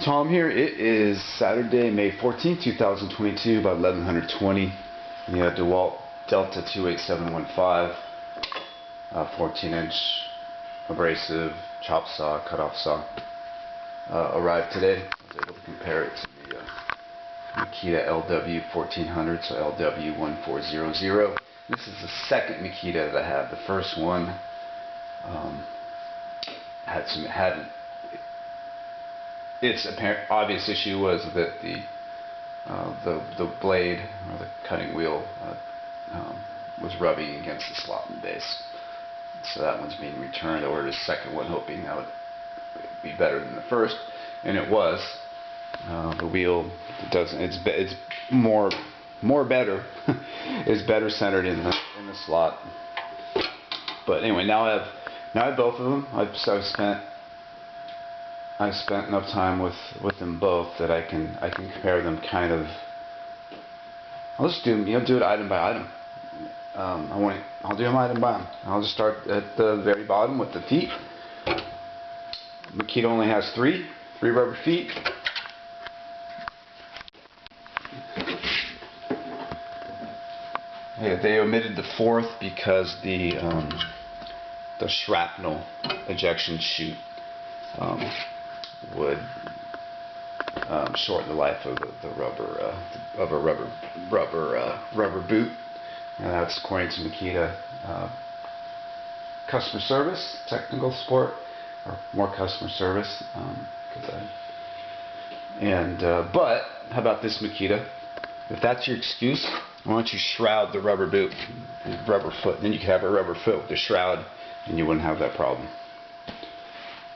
Tom here. It is Saturday, May 14th, 2022, about 1120. We have DeWalt D28715, 14-inch abrasive chop saw, cut-off saw. Arrived today. I was able to compare it to the Makita LW4100, so LW4100. This is the second Makita that I have. The first one its apparent obvious issue was that the blade or the cutting wheel was rubbing against the slot in the base. So that one's being returned. I ordered a second one hoping that would be better than the first, and it was. The wheel it's more better. It's better centered in the slot. But anyway, now I have both of them. I've spent enough time with them both that I can compare them kind of. I'll just do it item by item. I'll do them item by item. I'll just start at the very bottom with the feet. Makita only has three rubber feet. Yeah, they omitted the fourth because the shrapnel ejection chute would shorten the life of the rubber boot. And that's according to Makita customer service, technical support, or more customer service. But how about this, Makita? If that's your excuse, why don't you shroud the rubber boot, the rubber foot? Then you could have a rubber foot with a shroud, and you wouldn't have that problem.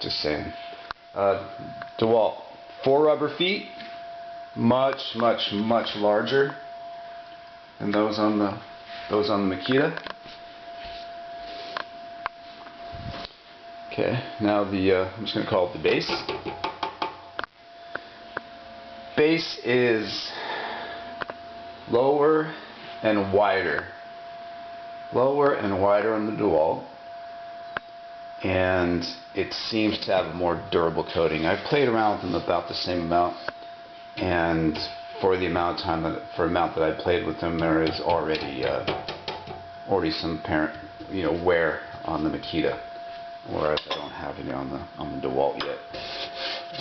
Just saying. DeWalt, 4 rubber feet, much larger than those on the Makita. Okay, now I'm just going to call it the base. Base is lower and wider on the DeWalt, and it seems to have a more durable coating. I've played around with them about the same amount, and for the amount of time that I played with them, there is already some apparent wear on the Makita, whereas I don't have any on the DeWalt yet.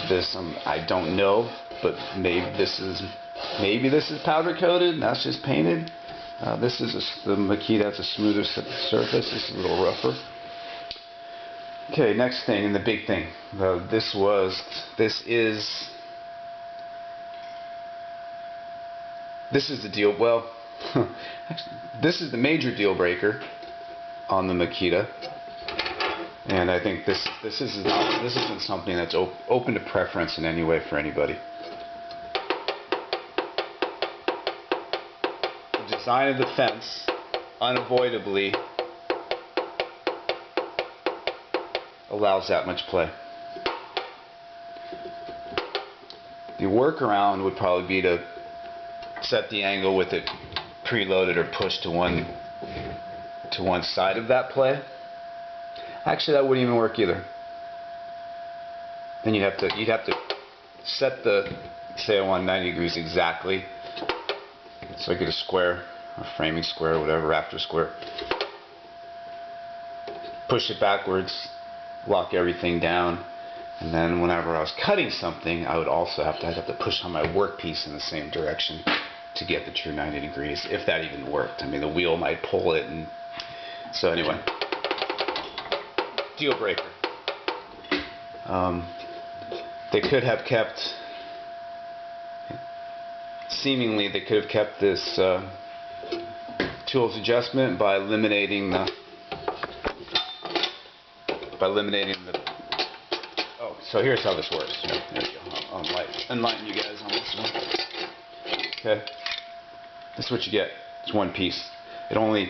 This I don't know, but maybe this is powder coated and that's just painted. The Makita has a smoother surface. This is a little rougher. Okay, next thing, and the big thing. This is the deal. Well, this is the major deal breaker on the Makita, and I think this isn't something that's open to preference in any way for anybody. The design of the fence unavoidably allows that much play. The workaround would probably be to set the angle with it preloaded or pushed to one side of that play. Actually, that wouldn't even work either. Then you'd have to set say I want 90 degrees exactly, so I get a square, a framing square, or whatever, rafter square. Push it backwards, lock everything down, and then whenever I was cutting something, I'd have to push on my workpiece in the same direction to get the true 90 degrees, if that even worked. I mean, the wheel might pull it, and so anyway, deal breaker. They could have kept, seemingly they could have kept this tools adjustment by eliminating the. Oh, so here's how this works. There we go. I'll enlighten you guys on this one. Okay, this is what you get. It's one piece. The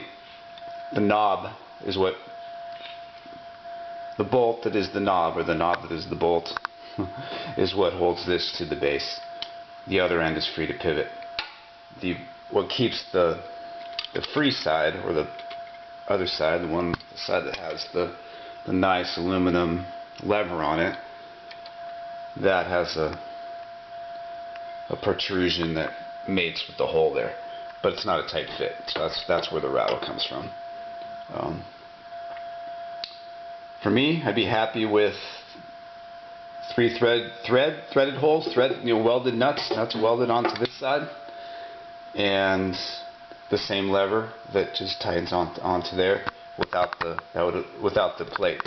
knob is what, the bolt that is the knob, or the knob that is the bolt, is what holds this to the base. The other end is free to pivot. What keeps the free side, or the other side, the side that has the nice aluminum lever on it, that has a a protrusion that mates with the hole there, but it's not a tight fit. So that's where the rattle comes from. For me, I'd be happy with 3 threaded holes, welded nuts welded onto this side, and the same lever that just tightens onto there without the plate.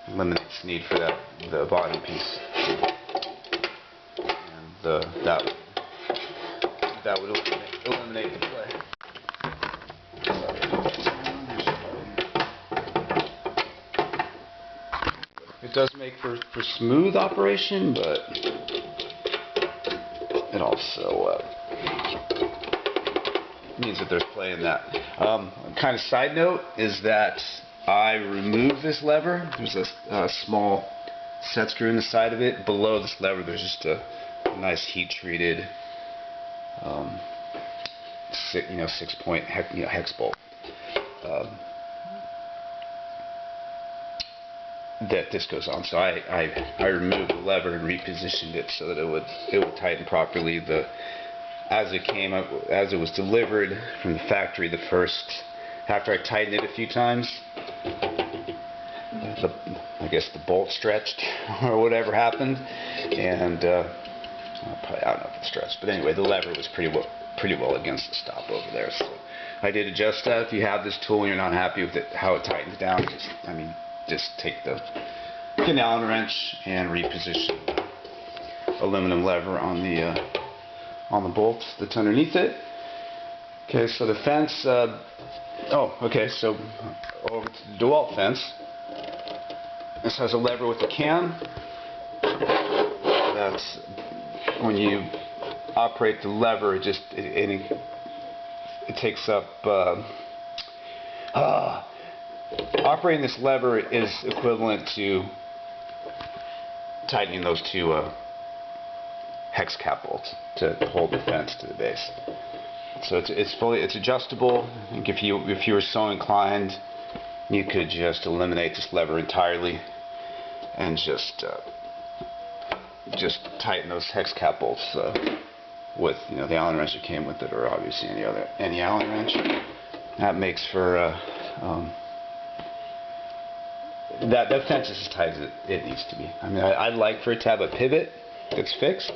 Eliminates the need for the bottom piece, and that would eliminate the play. It does make for smooth operation, but it also means that there's play in that. Kind of side note is that I removed this lever. There's a small set screw in the side of it. Below this lever, there's just a nice heat-treated 6-point hex bolt. That this goes on. So I removed the lever and repositioned it so that it would tighten properly. As it was delivered from the factory, after I tightened it a few times, I guess the bolt stretched or whatever happened, and I don't know if it stretched, but anyway, the lever was pretty well against the stop over there. So I did adjust that. If you have this tool and you're not happy with how it tightens down, just take the Allen wrench and reposition the aluminum lever on the bolt that's underneath it. Okay, so the fence. So over to the DeWalt fence. This has a lever with a cam. That's when you operate the lever. It takes up. Operating this lever is equivalent to tightening those 2 hex cap bolts to hold the fence to the base. So it's adjustable. I think if you were so inclined, you could just eliminate this lever entirely and just tighten those hex cap bolts with the Allen wrench that came with it, or obviously any Allen wrench. That makes for that fence is as tight as it needs to be. I'd like for it to have a pivot that's fixed,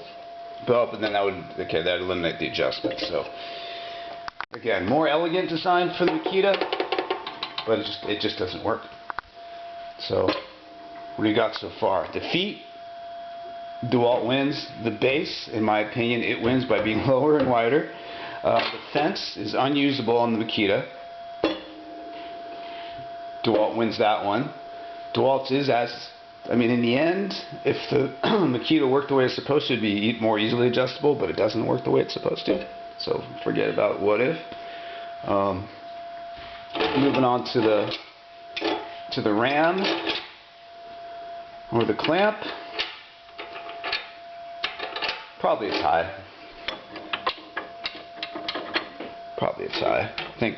but then that would eliminate the adjustment. So again, more elegant design for the Makita, but it just doesn't work. So what do you got so far? The feet, DeWalt wins. The base, in my opinion, it wins by being lower and wider. The fence is unusable on the Makita. DeWalt wins that one. DeWalt's is in the end, if the Makita worked the way it's supposed to, it'd be more easily adjustable, but it doesn't work the way it's supposed to. So forget about what if. Moving on to the ram or the clamp. Probably a tie. I think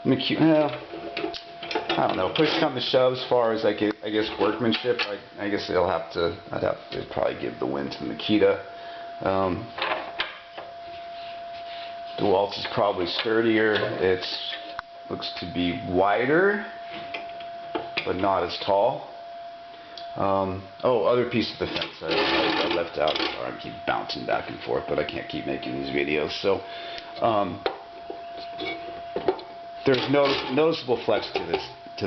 Makita. I don't know. Push come to shove, as far as I guess workmanship, I guess I'd have to probably give the win to Makita. DeWalt is probably sturdier. It looks to be wider, but not as tall. Other piece of the fence I left out. Sorry, I keep bouncing back and forth, but I can't keep making these videos. So there's noticeable flex to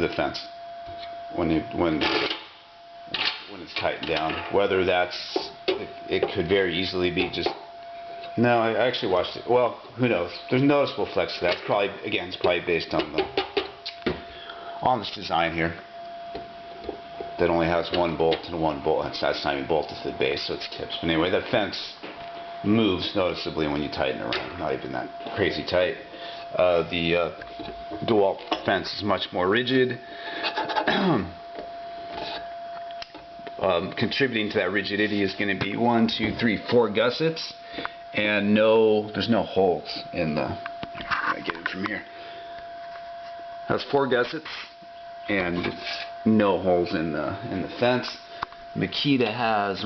the fence when it's tightened down. Whether it could very easily be just. No, I actually watched it. Well, who knows? There's noticeable flex to that. It's probably based on this design here that only has one bolt and one bolt. That's not even bolted to the base, so it's tips. But anyway, that fence moves noticeably when you tighten it around. Not even that crazy tight. The DeWalt fence is much more rigid. Contributing to that rigidity is going to be 1, 2, 3, 4 gussets, and there's no holes in the. I get it from here. It has 4 gussets and no holes in the fence. Makita has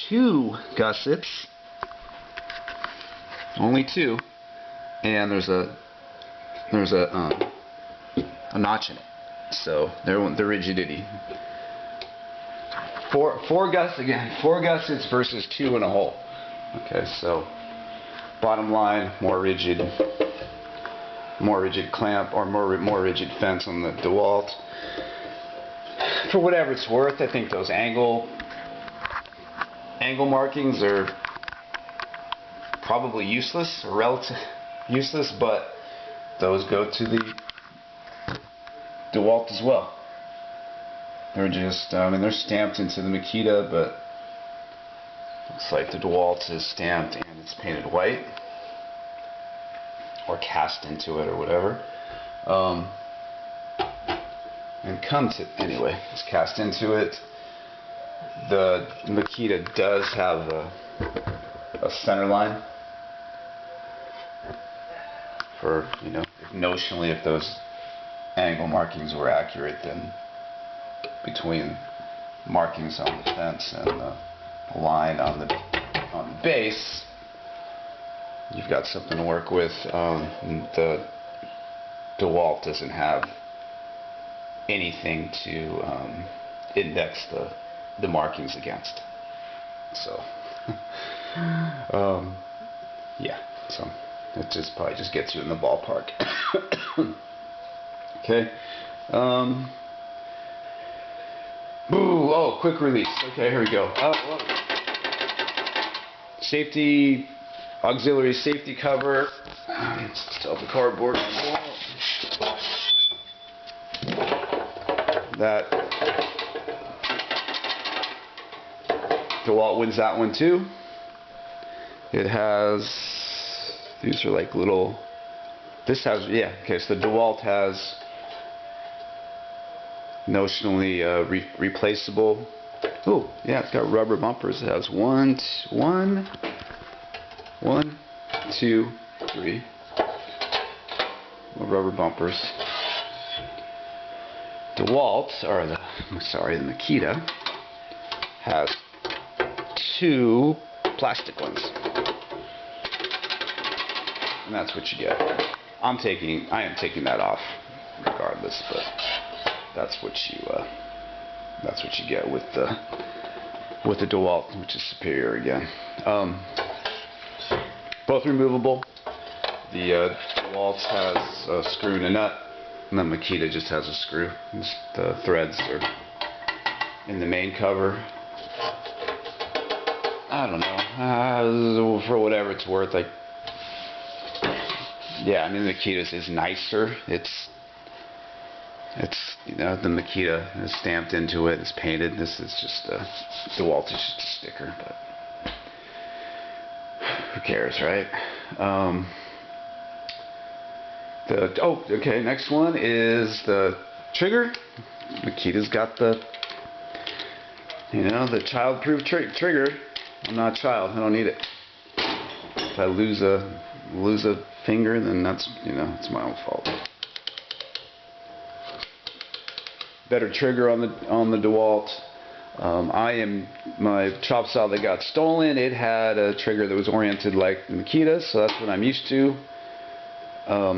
two gussets, only two, and there's a notch in it. So they're rigidity. Four gussets versus two in a hole. Okay, so bottom line, more rigid clamp or more rigid fence on the DeWalt. For whatever it's worth, I think those angle markings are probably useless or relative useless, but those go to the DeWalt as well. They're just, I mean, they're stamped into the Makita, but looks like the DeWalt is stamped and it's painted white or cast into it or whatever. And anyway, it's cast into it. The Makita does have a center line for, you know, notionally, if those angle markings were accurate, then between markings on the fence and the line on the base, you've got something to work with. The DeWalt doesn't have anything to index the markings against. So yeah, so it probably just gets you in the ballpark. Okay. Oh, quick release. Okay, here we go. Safety, auxiliary safety cover. Let's tell the cardboard. That DeWalt wins that one too. It has, these are like little, this has, yeah, okay, so the DeWalt has notionally replaceable. Oh, yeah, it's got rubber bumpers. It has one, two, three rubber bumpers. DeWalt, or the Makita, has two plastic ones, and that's what you get. I am taking that off regardless, but that's what you get with the DeWalt, which is superior again. Both removable. The DeWalt has a screw and a nut, and the Makita just has a screw. The threads are in the main cover. I don't know. For whatever it's worth, yeah, I mean, the Makita is nicer. It's you know, the Makita is stamped into it. It's painted. This is just DeWalt is just a sticker, but who cares, right? Okay, next one is the trigger. Makita's got the, you know, the child-proof trigger. I'm not a child. I don't need it. If I lose a finger, then that's, you know, it's my own fault. Better trigger on the DeWalt. My chop saw that got stolen, it had a trigger that was oriented like the Makita, so that's what I'm used to. A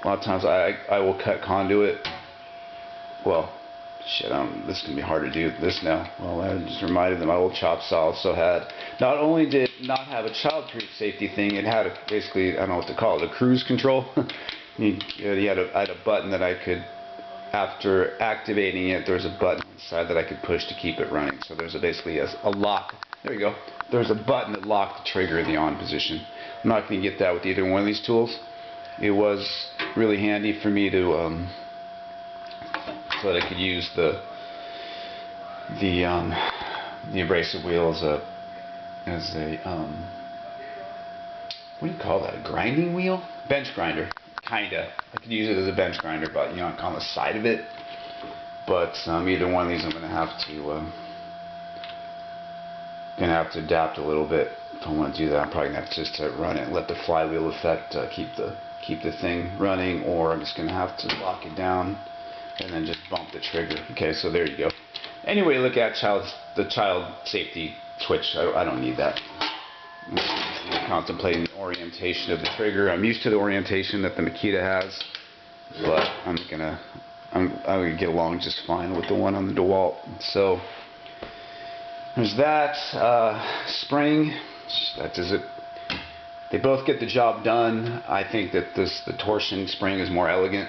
lot of times I will cut conduit. Well, shit, this is going to be hard to do this now. Well, I just reminded them my old chop saw also had, not only did it not have a child-proof safety thing, it had basically, I don't know what to call it, a cruise control. I had a button that I could, after activating it, there's a button inside that I could push to keep it running. So there's basically a lock. There we go. There's a button that locked the trigger in the on position. I'm not going to get that with either one of these tools. It was really handy for me to so that I could use the abrasive wheel as a what do you call that? A grinding wheel? Bench grinder. Kinda. I could use it as a bench grinder, but you know, on the side of it. But either one of these, I'm gonna have to adapt a little bit if I want to do that. I'm probably gonna have to just run it, and let the flywheel effect keep the thing running, or I'm just gonna have to lock it down and then just bump the trigger. Okay, so there you go. Anyway, look at the child safety switch. I don't need that. I'm contemplating the orientation of the trigger. I'm used to the orientation that the Makita has, but I'm gonna get along just fine with the one on the DeWalt. So there's that. Spring. That does it. They both get the job done. I think that the torsion spring is more elegant.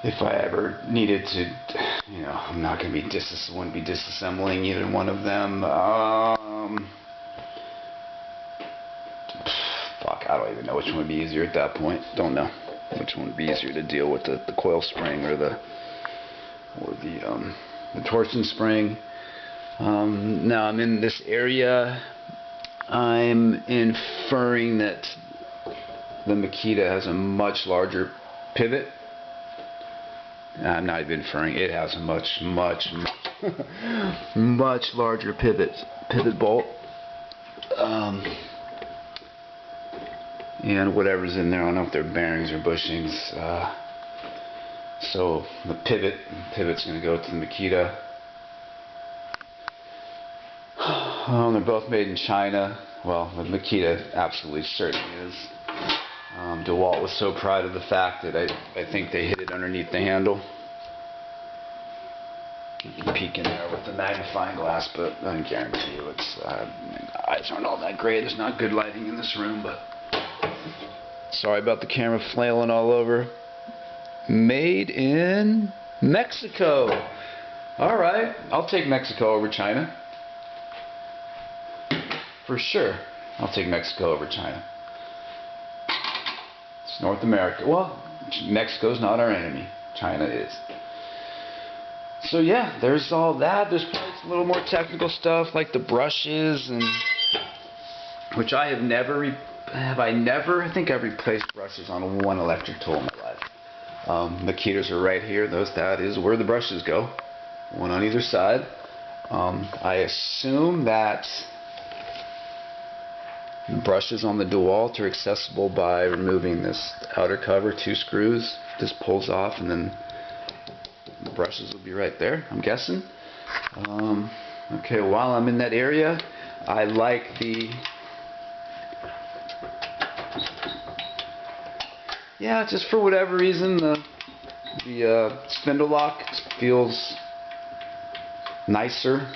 If I ever needed to, I'm not going to be wouldn't be disassembling either one of them. Fuck, I don't even know which one would be easier at that point. Don't know which one would be easier to deal with, the coil spring or the torsion spring. Now I'm in this area. I'm inferring that the Makita has a much larger pivot. I'm not even inferring. It has a much larger pivot bolt. And whatever's in there, I don't know if they're bearings or bushings. So the pivot's going to go to the Makita. They're both made in China. Well, the Makita absolutely certainly is. DeWalt was so proud of the fact that I think they hid it underneath the handle. You can peek in there with the magnifying glass, but I guarantee you it's eyes aren't all that great. There's not good lighting in this room, but sorry about the camera flailing all over. Made in Mexico. All right, I'll take Mexico over China. For sure, I'll take Mexico over China. It's North America. Well, Mexico's not our enemy. China is. So yeah, there's all that. There's probably a little more technical stuff like the brushes, and which I have never. I think I've replaced brushes on one electric tool in my life. Makitas are right here. That is where the brushes go. One on either side. I assume that the brushes on the DeWalt are accessible by removing this outer cover, 2 screws. This pulls off, and then the brushes will be right there, I'm guessing. Okay, while I'm in that area, I like just for whatever reason, the spindle lock feels nicer.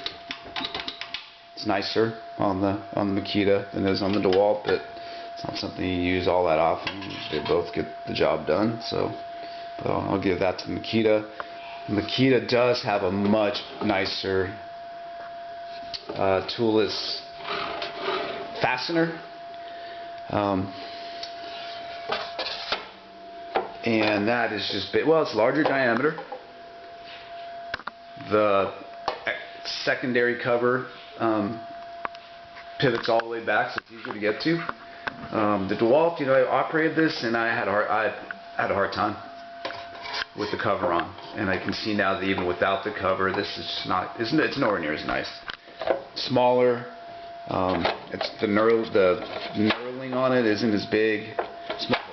It's nicer on the Makita than it is on the DeWalt, but it's not something you use all that often. They both get the job done, so but I'll give that to the Makita. Makita does have a much nicer toolless fastener, and that is just it's larger diameter. The secondary cover pivots all the way back, so it's easier to get to. The DeWalt, I operated this, and I had a hard time with the cover on, and I can see now that even without the cover, this is just not. It's nowhere near as nice. Smaller. It's the knurling on it isn't as big.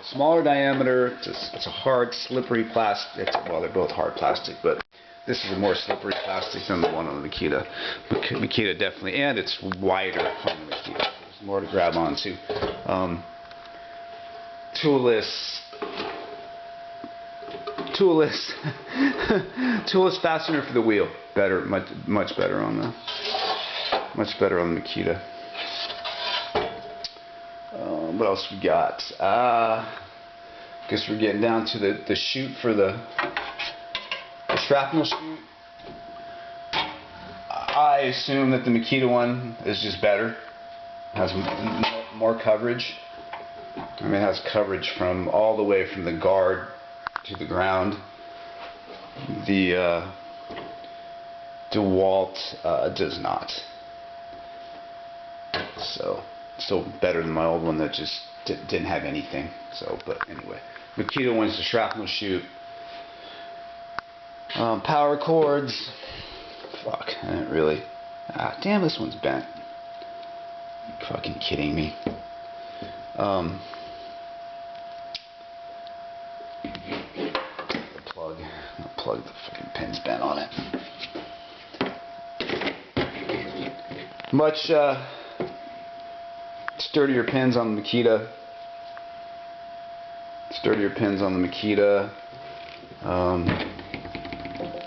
Smaller diameter. It's a hard, slippery plastic. Well, they're both hard plastic, but this is a more slippery plastic than the one on the Makita. Makita definitely, and it's wider on the Makita. There's more to grab onto. Toolless fastener for the wheel. Better, much better on the Makita. What else we got? Guess we're getting down to the chute for the shrapnel chute. I assume that the Makita one is just better. Has more coverage. I mean, it has coverage from all the way from the guard to the ground. The DeWalt does not. So, still better than my old one that just didn't have anything. So, but anyway, Makita one's the shrapnel chute. Power cords. Fuck, I didn't really. Damn, this one's bent. You fucking kidding me? the fucking pin's bent on it. Much sturdier pins on the Makita.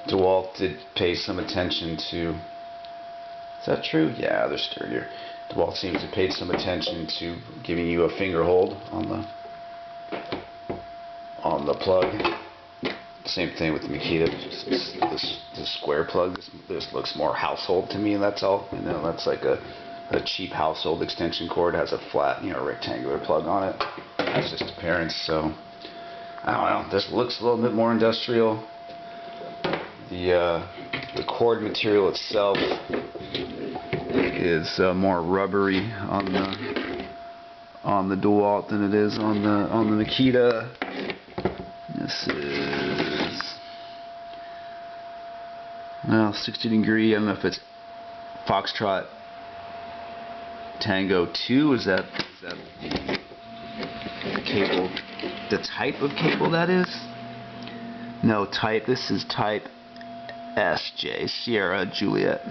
DeWalt did pay some attention to. Is that true? Yeah, they're sturdier. DeWalt seems to pay some attention to giving you a finger hold on the plug. Same thing with the Makita. This square plug. This looks more household to me. That's all. You know, that's like a cheap household extension cord. Has a flat, you know, rectangular plug on it. That's just appearance. So I don't know. This looks a little bit more industrial. The cord material itself is more rubbery on the DeWalt than it is on the Makita. This is, well, 60 degree. I don't know if it's Foxtrot Tango 2. Is that the cable, the type of cable that is? No, type. This is type SJ, Sierra Juliet.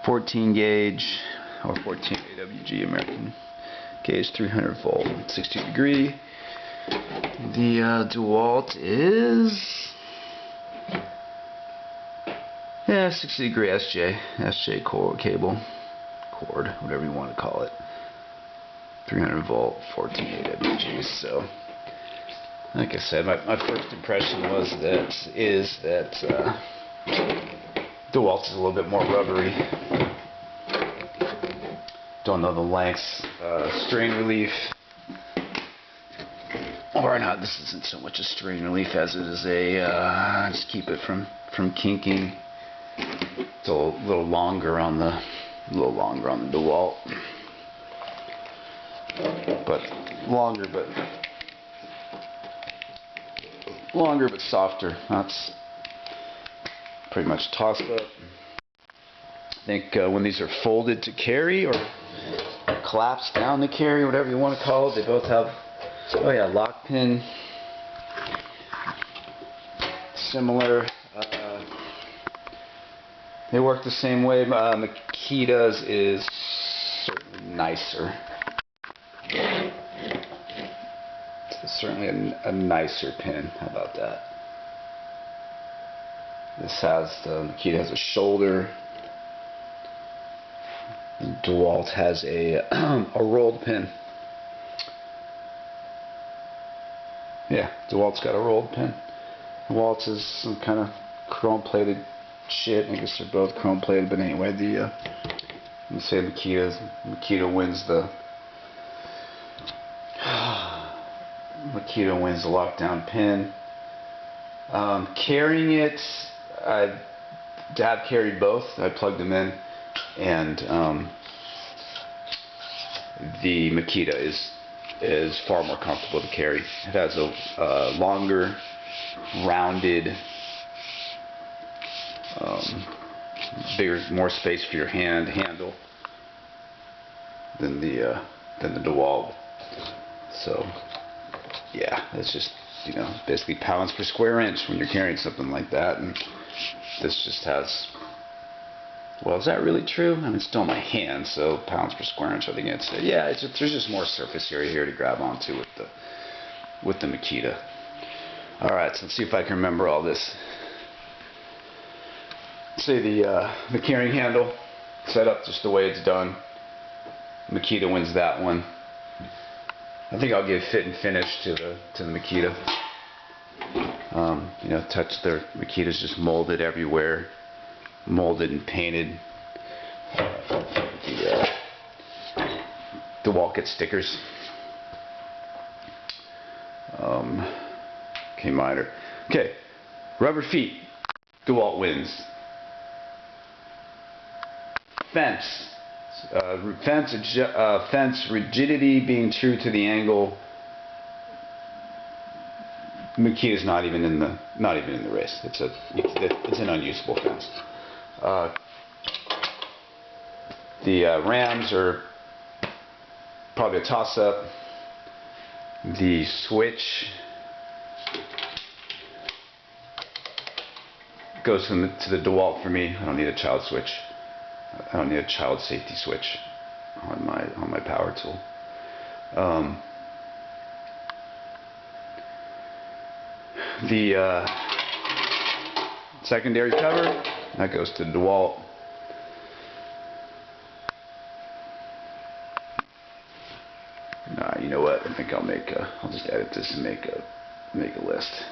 14 gauge or 14 AWG American gauge, 300 volt, 60 degree. The DeWalt is, yeah, 60 degree SJ cord, whatever you want to call it. 300 volt, 14 AWG. So, like I said, my first impression was that DeWalt is a little bit more rubbery. Don't know the lengths, strain relief. Or not, this isn't so much a strain relief as it is a, just keep it from kinking. It's a little longer on the DeWalt. But longer but softer. That's pretty much tossed up. I think when these are folded to carry or collapsed down to carry, whatever you want to call it, they both have, oh yeah, lock pin. Similar. They work the same way. Makita's is certainly nicer. It's certainly a nicer pin. How about that? This has, the Makita has a shoulder. The DeWalt has a rolled pin. Yeah, DeWalt's got a rolled pin. DeWalt's is some kind of chrome-plated shit. I guess they're both chrome-plated, but anyway, let me say Makita wins the lockdown pin. Carrying it, I have carried both. I plugged them in, and the Makita is far more comfortable to carry. It has a longer, rounded, bigger, more space for your handle than the DeWalt. So yeah, it's just, you know, basically pounds per square inch when you're carrying something like that. And this just has, well, is that really true? I mean, it's still in my hand, so pounds per square inch, I think it's, yeah, there's just more surface area here to grab onto with the Makita. Alright, so let's see if I can remember all this. Say the carrying handle set up just the way it's done. Makita wins that one. I think I'll give fit and finish to the Makita. You know, their Makita's just molded everywhere, molded and painted. The DeWalt gets stickers. Okay, minor. Okay, rubber feet. DeWalt wins. Fence. Fence rigidity being true to the angle. Makita's not even in the race. It's an unusable fence. The rams are probably a toss-up. The switch goes to the DeWalt for me. I don't need a child switch. I don't need a child safety switch on my power tool. The secondary cover, that goes to DeWalt. You know what? I think I'll just edit this and make a list.